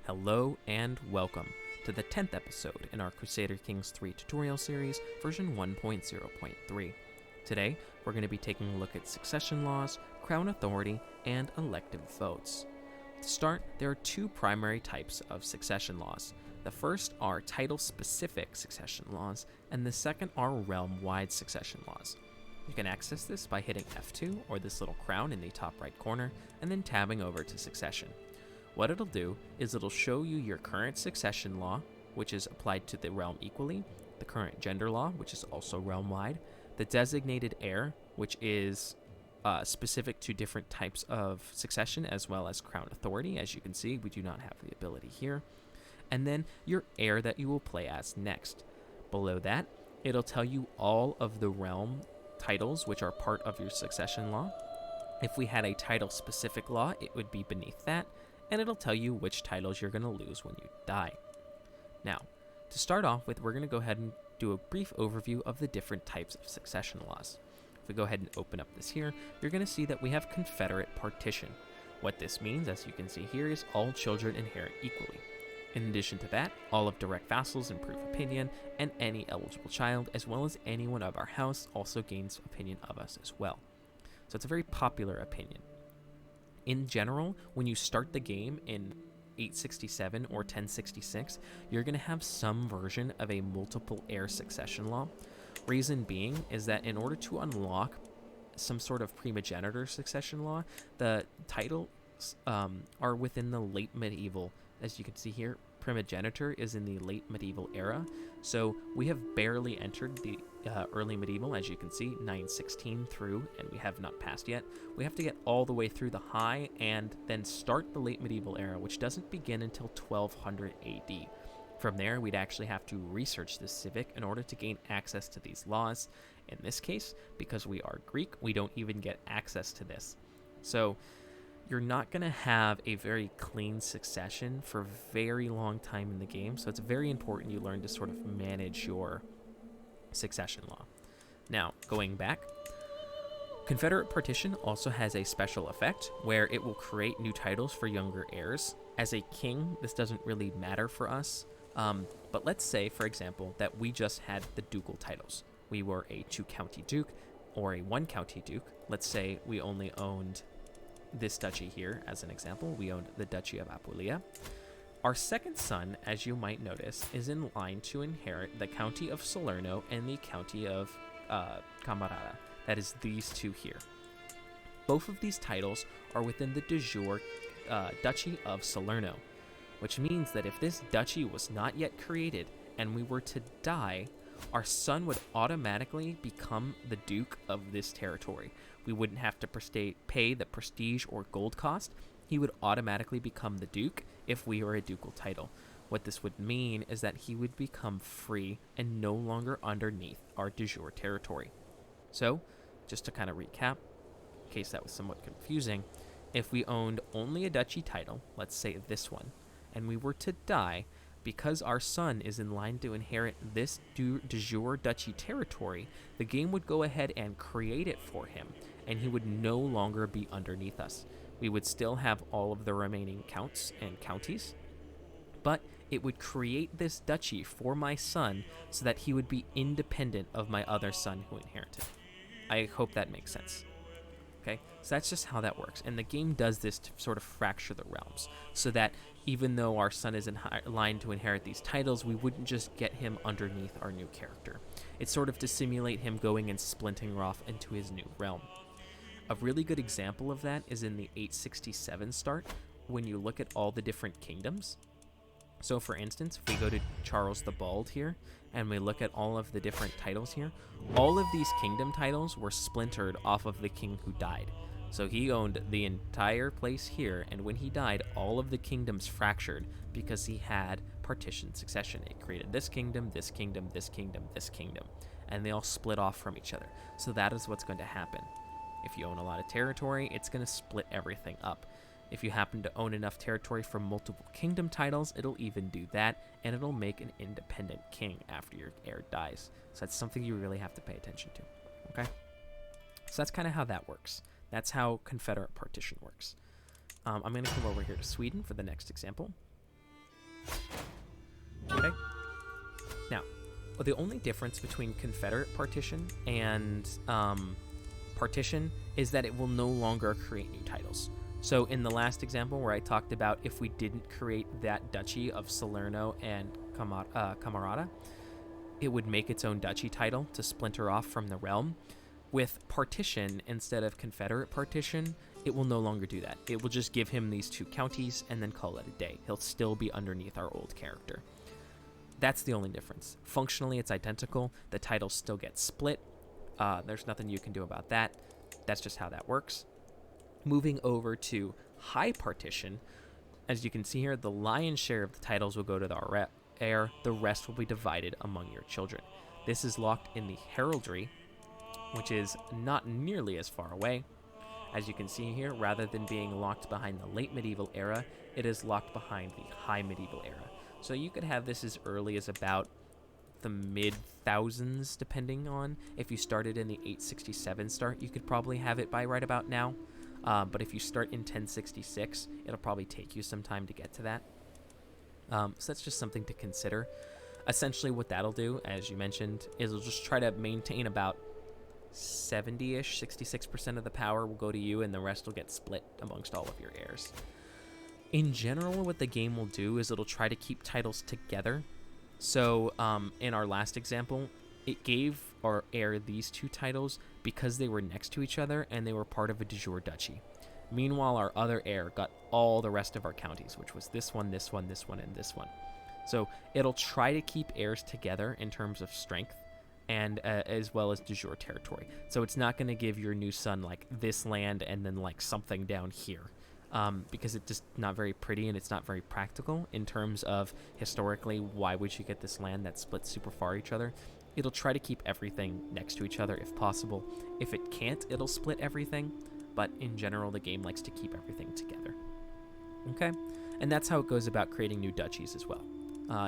Hello and welcome to the 10th episode in our Crusader Kings 3 tutorial series, version 1.0.3. Today, we're going to be taking a look at succession laws, crown authority, and elective votes. To start, there are two primary types of succession laws. The first are title-specific succession laws, and the second are realm-wide succession laws. You can access this by hitting F2 or this little crown in the top right corner, and then tabbing over to succession. What it'll do is it'll show you your current succession law, which is applied to the realm equally, the current gender law, which is also realm-wide, the designated heir, which is specific to different types of succession, as well as crown authority. As you can see, we do not have the ability here. And then your heir that you will play as next. Below that, it'll tell you all of the realm titles, which are part of your succession law. If we had a title-specific law, it would be beneath that, and it'll tell you which titles you're going to lose when you die. Now, to start off with, we're going to go ahead and do a brief overview of the different types of succession laws. If we go ahead and open up this here, you're going to see that we have Confederate Partition. What this means, as you can see here, is all children inherit equally. In addition to that, all of direct vassals improve opinion, and any eligible child, as well as anyone of our house, also gains opinion of us as well. So it's a very popular opinion. In general, when you start the game in 867 or 1066, you're going to have some version of a multiple heir succession law. Reason being is that in order to unlock some sort of primogenitor succession law, the titles are within the late medieval. As you can see here, primogeniture is in the late medieval era, so we have barely entered the early medieval, as you can see, 916 through, and we have not passed yet. We have to get all the way through the high and then start the late medieval era, which doesn't begin until 1200 AD. From there, we'd actually have to research the civic in order to gain access to these laws. In this case, because we are Greek, we don't even get access to this. So you're not going to have a very clean succession for a very long time in the game, so it's very important you learn to sort of manage your succession law. Now, going back, Confederate Partition also has a special effect where it will create new titles for younger heirs. As a king, this doesn't really matter for us, but let's say, for example, that we just had the ducal titles. We were a 2-county duke or a 1-county duke. Let's say we only owned this duchy here, as an example. We owned the Duchy of Apulia. Our second son, as you might notice, is in line to inherit the County of Salerno and the County of Camarata. That is these two here. Both of these titles are within the de jure Duchy of Salerno, which means that if this duchy was not yet created and we were to die, our son would automatically become the Duke of this territory. We wouldn't have to pay the prestige or gold cost. He would automatically become the Duke if we were a ducal title. What this would mean is that he would become free and no longer underneath our de jure territory. So, just to kind of recap, in case that was somewhat confusing, if we owned only a duchy title, let's say this one, and we were to die, because our son is in line to inherit this de jure duchy territory, the game would go ahead and create it for him, and he would no longer be underneath us. We would still have all of the remaining counts and counties, but it would create this duchy for my son so that he would be independent of my other son who inherited. I hope that makes sense. Okay, so that's just how that works. And the game does this to sort of fracture the realms, so that even though our son is in line to inherit these titles, we wouldn't just get him underneath our new character. It's sort of to simulate him going and splinting off into his new realm. A really good example of that is in the 867 start, when you look at all the different kingdoms. So for instance, if we go to Charles the Bald here, and we look at all of the different titles here, all of these kingdom titles were splintered off of the king who died. So he owned the entire place here, and when he died, all of the kingdoms fractured because he had partition succession. It created this kingdom, this kingdom, this kingdom, this kingdom, and they all split off from each other. So that is what's going to happen. If you own a lot of territory, it's going to split everything up. If you happen to own enough territory from multiple kingdom titles, it'll even do that, and it'll make an independent king after your heir dies. So that's something you really have to pay attention to, okay? So that's kind of how that works. That's how Confederate Partition works. I'm going to come over here to Sweden for the next example. Okay. Now, the only difference between Confederate partition and partition is that it will no longer create new titles. So in the last example where I talked about if we didn't create that duchy of Salerno and Camerata, it would make its own duchy title to splinter off from the realm. With partition, instead of Confederate partition, it will no longer do that. It will just give him these 2 counties and then call it a day. He'll still be underneath our old character. That's the only difference. Functionally, it's identical. The titles still get split. There's nothing you can do about that. That's just how that works. Moving over to high partition, as you can see here, the lion's share of the titles will go to the heir. The rest will be divided among your children. This is locked in the heraldry, which is not nearly as far away. As you can see here, rather than being locked behind the late medieval era, it is locked behind the high medieval era. So you could have this as early as about the mid-thousands, depending on. If you started in the 867 start, you could probably have it by right about now. But if you start in 1066, it'll probably take you some time to get to that. So that's just something to consider. Essentially what that'll do, as you mentioned, is it'll just try to maintain about 70-ish, 66% of the power will go to you, and the rest will get split amongst all of your heirs. In general, what the game will do is it'll try to keep titles together. So in our last example, it gave our heir these 2 titles because they were next to each other and they were part of a de jure duchy. Meanwhile, our other heir got all the rest of our counties, which was this one, this one, this one, and this one. So it'll try to keep heirs together in terms of strength, and as well as de jure territory. So it's not going to give your new son like this land and then like something down here, because it's just not very pretty and it's not very practical in terms of historically why would you get this land that splits super far each other. It'll try to keep everything next to each other if possible. If it can't, it'll split everything, but in general the game likes to keep everything together. Okay, and that's how it goes about creating new duchies as well.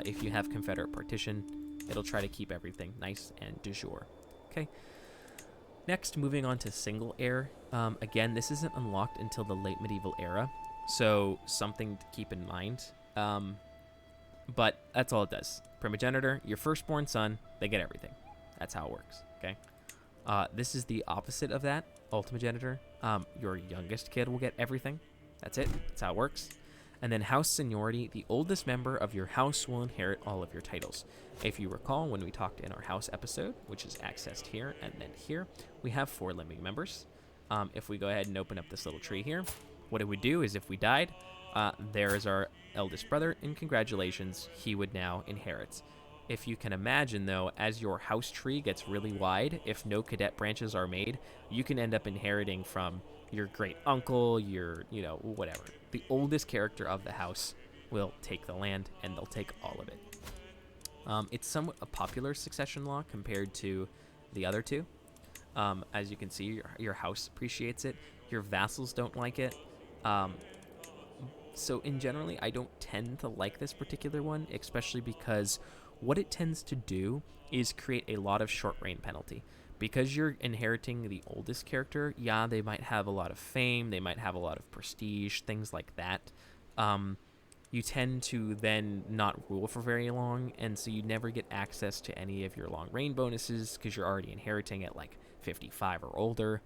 If you have Confederate partition, it'll try to keep everything nice and de jure. Okay. Next, moving on to Single-Heir. Again, this isn't unlocked until the late medieval era, so something to keep in mind. But that's all it does. Primogenitor, your firstborn son, they get everything. That's how it works. Okay. This is the opposite of that. Ultimogenitor, your youngest kid will get everything. That's it. That's how it works. And then house seniority, the oldest member of your house will inherit all of your titles. If you recall, when we talked in our house episode, which is accessed here and then here, we have 4 living members. If we go ahead and open up this little tree here, what it would do is if we died, there is our eldest brother, and congratulations, he would now inherit. If you can imagine, though, as your house tree gets really wide, if no cadet branches are made, you can end up inheriting from your great uncle, your, whatever. The oldest character of the house will take the land, and they'll take all of it. It's somewhat a popular succession law compared to the other 2. As you can see, your house appreciates it. Your vassals don't like it. So in generally, I don't tend to like this particular one, especially because what it tends to do is create a lot of short reign penalty. Because you're inheriting the oldest character, yeah, they might have a lot of fame, they might have a lot of prestige, things like that. You tend to then not rule for very long, and so you never get access to any of your long reign bonuses because you're already inheriting at like 55 or older.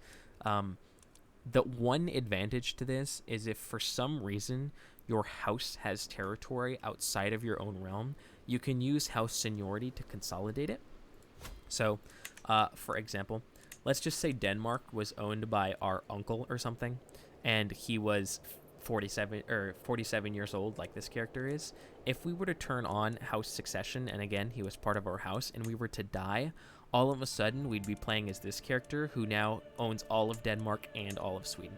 The one advantage to this is if for some reason your house has territory outside of your own realm, you can use house seniority to consolidate it. So, for example, let's just say Denmark was owned by our uncle or something, and he was 47 years old, like this character is. If we were to turn on house succession, and again, he was part of our house, and we were to die, all of a sudden we'd be playing as this character who now owns all of Denmark and all of Sweden.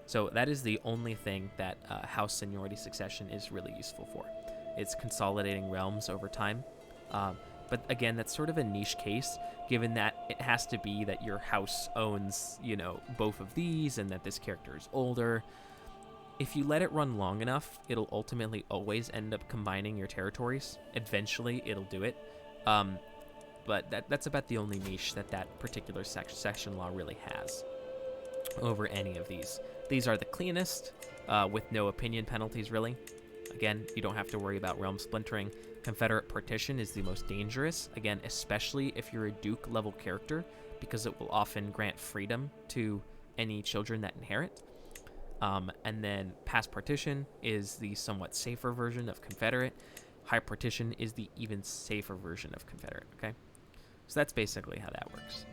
So that is the only thing that house seniority succession is really useful for. It's consolidating realms over time. But again, that's sort of a niche case, given that it has to be that your house owns, both of these and that this character is older. If you let it run long enough, it'll ultimately always end up combining your territories. Eventually, it'll do it. But that's about the only niche that particular succession law really has over any of these. These are the cleanest, with no opinion penalties, really. Again, you don't have to worry about realm splintering. Confederate Partition is the most dangerous, again, especially if you're a Duke level character, because it will often grant freedom to any children that inherit. And then Past Partition is the somewhat safer version of Confederate. High Partition is the even safer version of Confederate, okay? So that's basically how that works.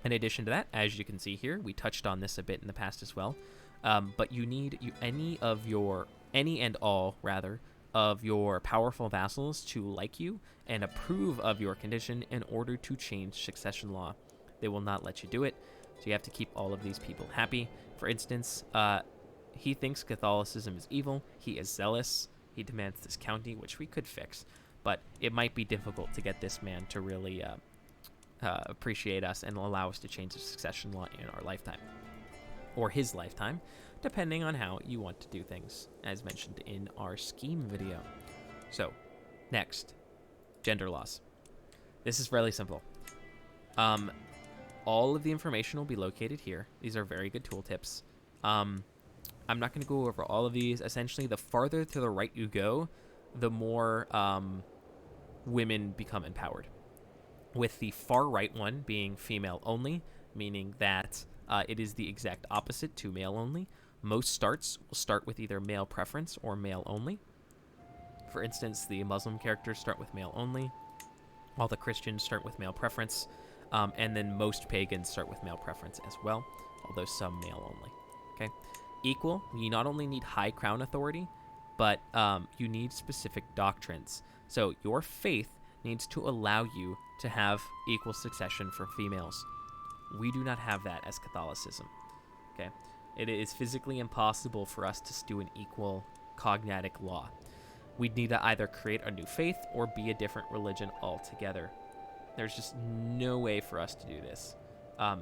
In addition to that, as you can see here, we touched on this a bit in the past as well, but you need any and all of your powerful vassals to like you and approve of your condition in order to change succession law. They will not let you do it, so you have to keep all of these people happy. For instance, he thinks Catholicism is evil. He is zealous. He demands this county, which we could fix, but it might be difficult to get this man to really appreciate us and allow us to change the succession law in our lifetime, or his lifetime, depending on how you want to do things, as mentioned in our scheme video. So, next, gender laws. This is fairly simple. All of the information will be located here. These are very good tooltips. I'm not going to go over all of these. Essentially, the farther to the right you go, the more women become empowered. With the far right one being female only, meaning that it is the exact opposite to male only. Most starts will start with either male preference or male only. For instance, the Muslim characters start with male only. All the Christians start with male preference. And then most pagans start with male preference as well, although some male only. Okay. Equal, you not only need high crown authority, but you need specific doctrines. So your faith needs to allow you to have equal succession for females. We do not have that as Catholicism. Okay. It is physically impossible for us to do an equal cognatic law. We'd need to either create a new faith or be a different religion altogether. There's just no way for us to do this.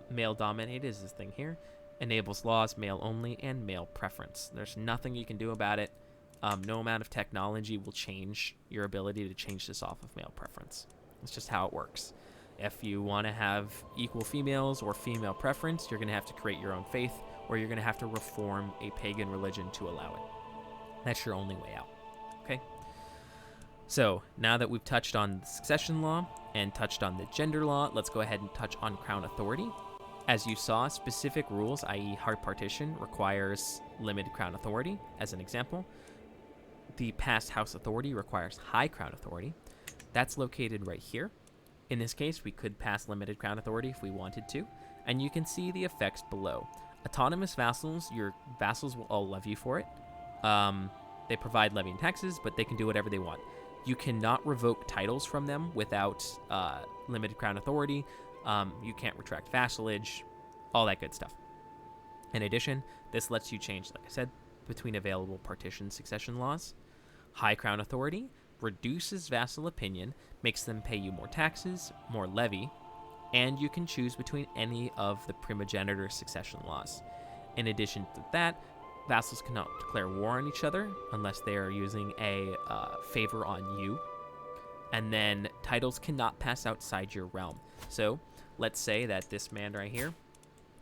Male dominated is this thing here. Enables laws, male only, and male preference. There's nothing you can do about it. No amount of technology will change your ability to change this off of male preference. It's just how it works. If you want to have equal females or female preference, you're going to have to create your own faith, or you're going to have to reform a pagan religion to allow it. That's your only way out. Okay? So, now that we've touched on the succession law and touched on the gender law, let's go ahead and touch on crown authority. As you saw, specific rules, i.e. hard partition, requires limited crown authority, as an example. The past house authority requires high crown authority. That's located right here. In this case, we could pass limited crown authority if we wanted to, and you can see the effects below. Autonomous vassals, your vassals will all love you for it. They provide levy and taxes, but they can do whatever they want. You cannot revoke titles from them without limited crown authority. You can't retract vassalage, all that good stuff. In addition, this lets you change, like I said, between available partition succession laws. High crown authority reduces vassal opinion, makes them pay you more taxes, more levy, and you can choose between any of the primogeniture succession laws. In addition to that, vassals cannot declare war on each other unless they are using a favor on you. And then titles cannot pass outside your realm. So let's say that this man right here,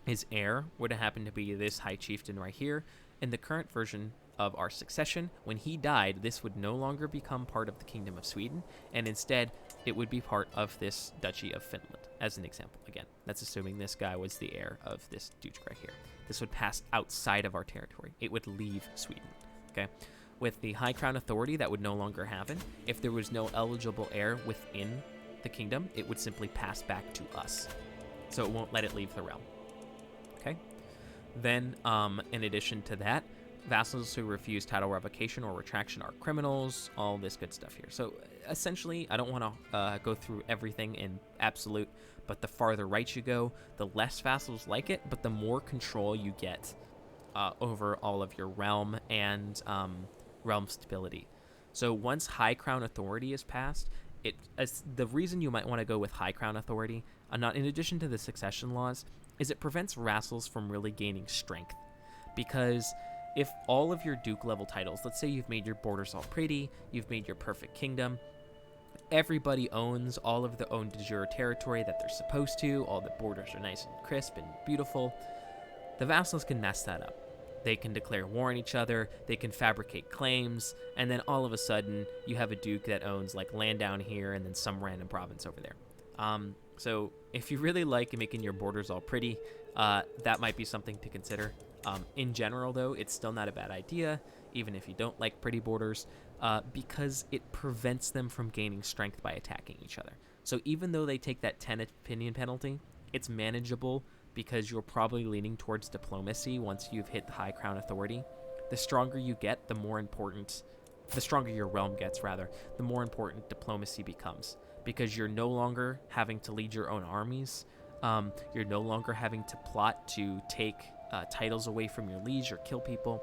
his heir would happen to be this high chieftain right here. In the current version of our succession, when he died, this would no longer become part of the Kingdom of Sweden, and instead it would be part of this Duchy of Finland, as an example. Again, that's assuming this guy was the heir of this duke right here. This would pass outside of our territory. It would leave Sweden, okay? With the high crown authority, that would no longer happen. If there was no eligible heir within the kingdom, it would simply pass back to us. So it won't let it leave the realm, okay? Then, in addition to that, vassals who refuse title revocation or retraction are criminals, all this good stuff here. So essentially, I don't want to go through everything in absolute, but the farther right you go, the less vassals like it, but the more control you get over all of your realm and realm stability. So once high crown authority is passed, the reason you might want to go with high crown authority, not in addition to the succession laws, is it prevents vassals from really gaining strength. Because if all of your duke level titles, let's say you've made your borders all pretty, you've made your perfect kingdom, everybody owns all of the own de jure territory that they're supposed to, all the borders are nice and crisp and beautiful, the vassals can mess that up. They can declare war on each other, they can fabricate claims, and then all of a sudden you have a duke that owns like land down here and then some random province over there. So if you really like making your borders all pretty, that might be something to consider. In general, though, it's still not a bad idea, even if you don't like pretty borders, because it prevents them from gaining strength by attacking each other. So even though they take that 10 opinion penalty, it's manageable because you're probably leaning towards diplomacy once you've hit the high crown authority. The stronger you get, the stronger your realm gets, rather, the more important diplomacy becomes, because you're no longer having to lead your own armies. You're no longer having to plot to take titles away from your liege or kill people.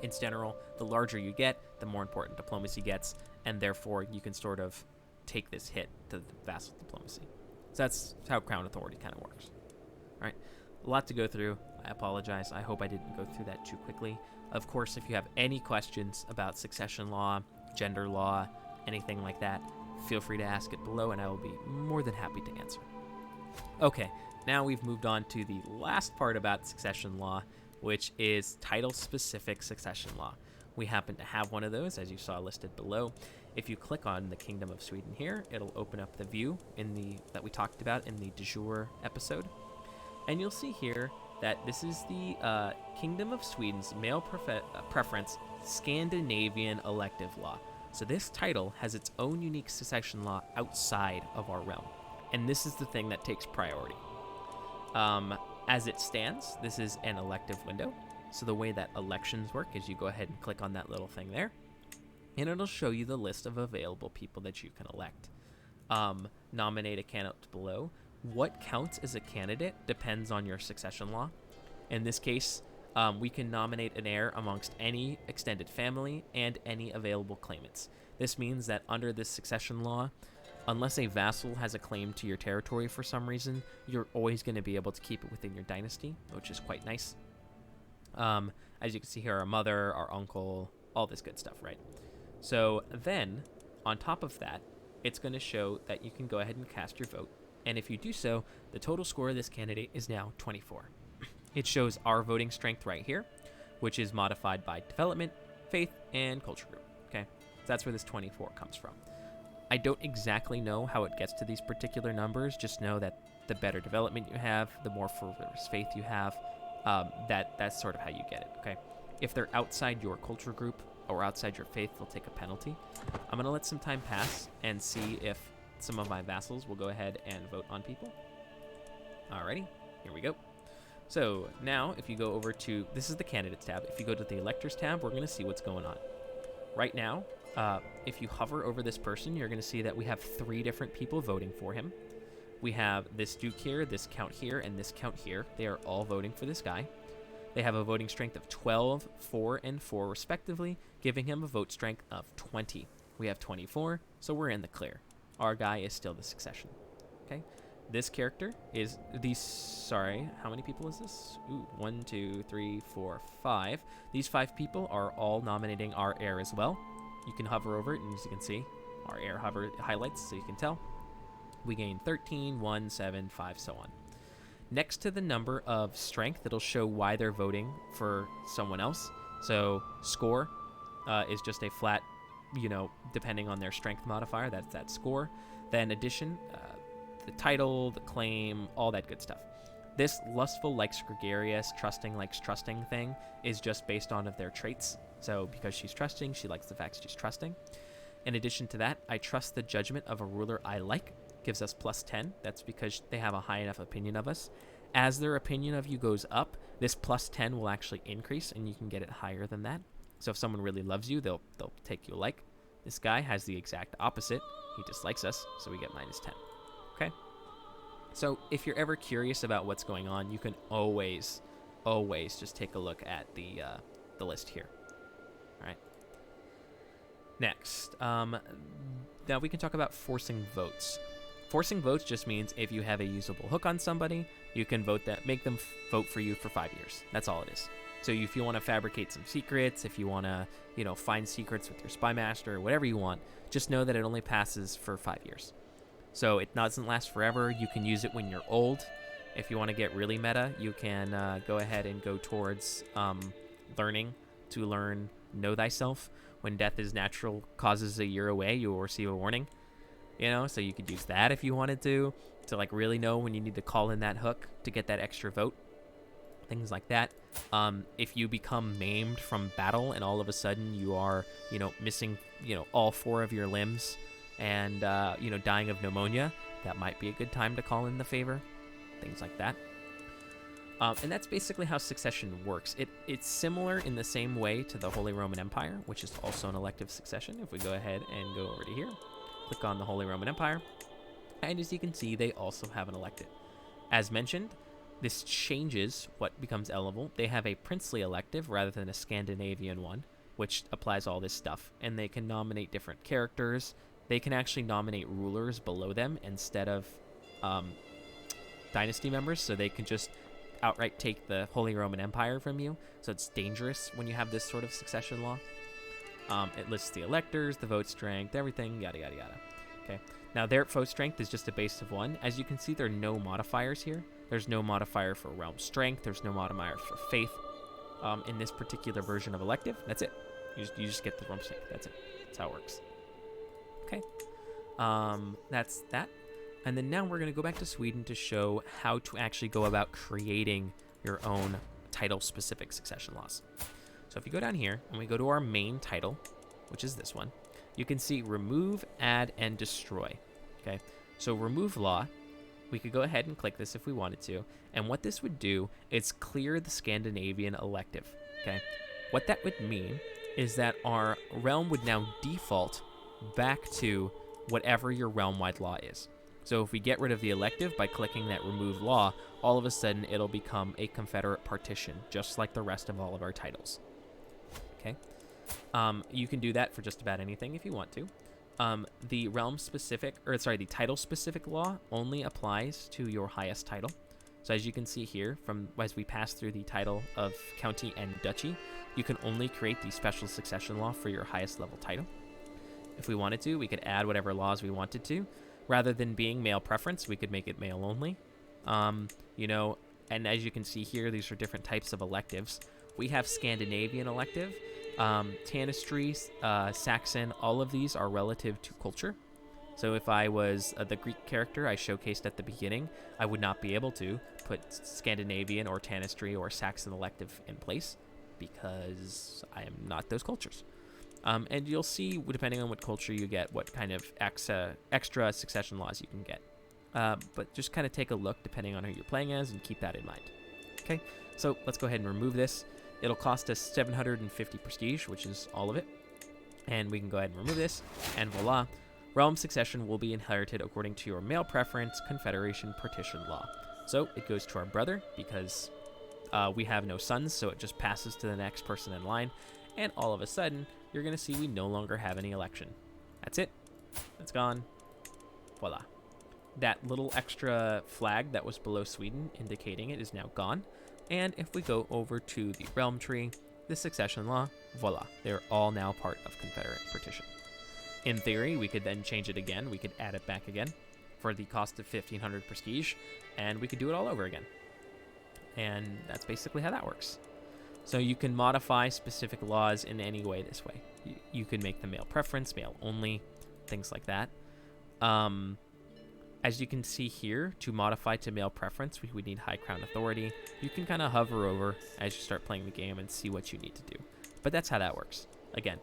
In general, the larger you get, the more important diplomacy gets, and therefore you can sort of take this hit to the vassal diplomacy. So that's how crown authority kind of works. All right, a lot to go through. I apologize. I hope I didn't go through that too quickly. Of course, if you have any questions about succession law, gender law, anything like that, feel free to ask it below, and I will be more than happy to answer. Okay, now we've moved on to the last part about succession law, which is title-specific succession law. We happen to have one of those, as you saw listed below. If you click on the Kingdom of Sweden here, it'll open up the view that we talked about in the de jure episode. And you'll see here that this is the Kingdom of Sweden's male preference Scandinavian elective law. So this title has its own unique succession law outside of our realm. And this is the thing that takes priority. As it stands, this is an elective window. So the way that elections work is you go ahead and click on that little thing there, and it'll show you the list of available people that you can elect. Nominate a candidate below. What counts as a candidate depends on your succession law. In this case, we can nominate an heir amongst any extended family and any available claimants. This means that under this succession law, unless a vassal has a claim to your territory for some reason, you're always going to be able to keep it within your dynasty, which is quite nice. As you can see here, our mother, our uncle, all this good stuff, right? So then, on top of that, it's going to show that you can go ahead and cast your vote. And if you do so, the total score of this candidate is now 24. It shows our voting strength right here, which is modified by development, faith, and culture group. Okay, so that's where this 24 comes from. I don't exactly know how it gets to these particular numbers. Just know that the better development you have, the more ferocious faith you have, that's sort of how you get it. Okay, if they're outside your culture group or outside your faith, they'll take a penalty. I'm gonna let some time pass and see if some of my vassals will go ahead and vote on people. Alrighty, here we go. So now if you go over to, this is the candidates tab. If you go to the electors tab, we're gonna see what's going on. Right now, if you hover over this person, you're gonna see that we have 3 different people voting for him. We have this duke here, this count here, and this count here. They are all voting for this guy. They have a voting strength of 12, 4, and 4 respectively, giving him a vote strength of 20. We have 24, so we're in the clear. Our guy is still the succession. Okay, this character is how many people is this? 1, 2, 3, 4, 5. These 5 people are all nominating our heir as well. You can hover over it, and as you can see, our heir highlights, so you can tell. We gain 13, 1, 7, 5, so on. Next to the number of strength, it'll show why they're voting for someone else. So score is just a flat, depending on their strength modifier, that's that score. Then addition, the title, the claim, all that good stuff. This lustful likes gregarious, trusting likes trusting thing is just based on of their traits. So because she's trusting, she likes the fact she's trusting. In addition to that, I trust the judgment of a ruler I like. Gives us plus 10. That's because they have a high enough opinion of us. As their opinion of you goes up, this plus 10 will actually increase, and you can get it higher than that. So if someone really loves you, they'll take you a like. This guy has the exact opposite. He dislikes us, so we get minus 10. Okay? So if you're ever curious about what's going on, you can always just take a look at the list here. All right. Next, now we can talk about forcing votes. Forcing votes just means if you have a usable hook on somebody, you can make them vote for you for 5 years. That's all it is. So if you want to fabricate some secrets, if you want to, find secrets with your spy master, whatever you want, just know that it only passes for 5 years. So it doesn't last forever. You can use it when you're old. If you want to get really meta, you can go ahead and go towards learning to learn Know Thyself. When death is natural causes a year away, you will receive a warning. So you could use that if you wanted to like really know when you need to call in that hook to get that extra vote. Things like that. If you become maimed from battle and all of a sudden you are, missing, all 4 of your limbs and, dying of pneumonia, that might be a good time to call in the favor. Things like that. And that's basically how succession works. It's similar in the same way to the Holy Roman Empire, which is also an elective succession. If we go ahead and go over to here, click on the Holy Roman Empire, and as you can see, they also have an elected. As mentioned, this changes what becomes eligible. They have a princely elective rather than a Scandinavian one, which applies all this stuff, and they can nominate different characters. They can actually nominate rulers below them instead of dynasty members, so they can just outright take the Holy Roman Empire from you. So it's dangerous when you have this sort of succession law. It lists the electors, the vote strength, everything, yada yada yada. Okay, now their vote strength is just a base of 1. As you can see, there are no modifiers here. There's no modifier for realm strength. There's no modifier for faith. In this particular version of elective, that's it. You just get the realm strength. That's it. That's how it works. Okay, that's that. And then now we're going to go back to Sweden to show how to actually go about creating your own title-specific succession laws. So if you go down here and we go to our main title, which is this one, you can see remove, add, and destroy. Okay, so remove law, we could go ahead and click this if we wanted to. And what this would do is clear the Scandinavian elective. Okay, what that would mean is that our realm would now default back to whatever your realm-wide law is. So if we get rid of the elective by clicking that remove law, all of a sudden it'll become a Confederate partition, just like the rest of all of our titles. Okay, you can do that for just about anything if you want to. The the title-specific law only applies to your highest title. So as you can see here, as we pass through the title of county and duchy, you can only create the special succession law for your highest level title. If we wanted to, we could add whatever laws we wanted to. Rather than being male preference, we could make it male only. And as you can see here, these are different types of electives. We have Scandinavian elective, Tanistry, Saxon, all of these are relative to culture. So if I was the Greek character I showcased at the beginning, I would not be able to put Scandinavian or Tanistry or Saxon elective in place because I am not those cultures. And you'll see, depending on what culture you get, what kind of extra succession laws you can get. But just kind of take a look depending on who you're playing as and keep that in mind. Okay, so let's go ahead and remove this. It'll cost us 750 prestige, which is all of it. And we can go ahead and remove this, and voila. Realm succession will be inherited according to your male preference Confederation partition law. So it goes to our brother because we have no sons, so it just passes to the next person in line. And all of a sudden, you're going to see we no longer have any election. That's it. It's gone. Voila. That little extra flag that was below Sweden indicating it is now gone. And if we go over to the realm tree, the succession law, voila. They're all now part of Confederate partition. In theory, we could then change it again. We could add it back again for the cost of 1,500 prestige, and we could do it all over again. And that's basically how that works. So you can modify specific laws in any way this way. You can make them male preference, male only, things like that. As you can see here, to modify to male preference, we would need High Crown Authority. You can kind of hover over as you start playing the game and see what you need to do. But that's how that works. Again,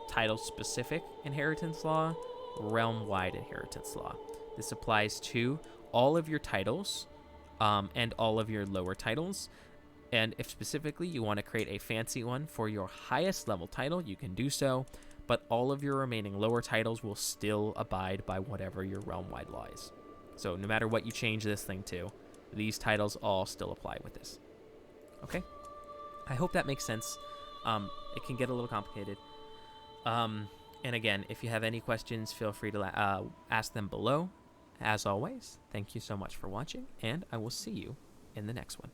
title-specific inheritance law, realm-wide inheritance law. This applies to all of your titles and all of your lower titles. And if specifically you want to create a fancy one for your highest level title, you can do so. But all of your remaining lower titles will still abide by whatever your realm-wide law is. So no matter what you change this thing to, these titles all still apply with this. Okay? I hope that makes sense. It can get a little complicated. And again, if you have any questions, feel free to ask them below. As always, thank you so much for watching, and I will see you in the next one.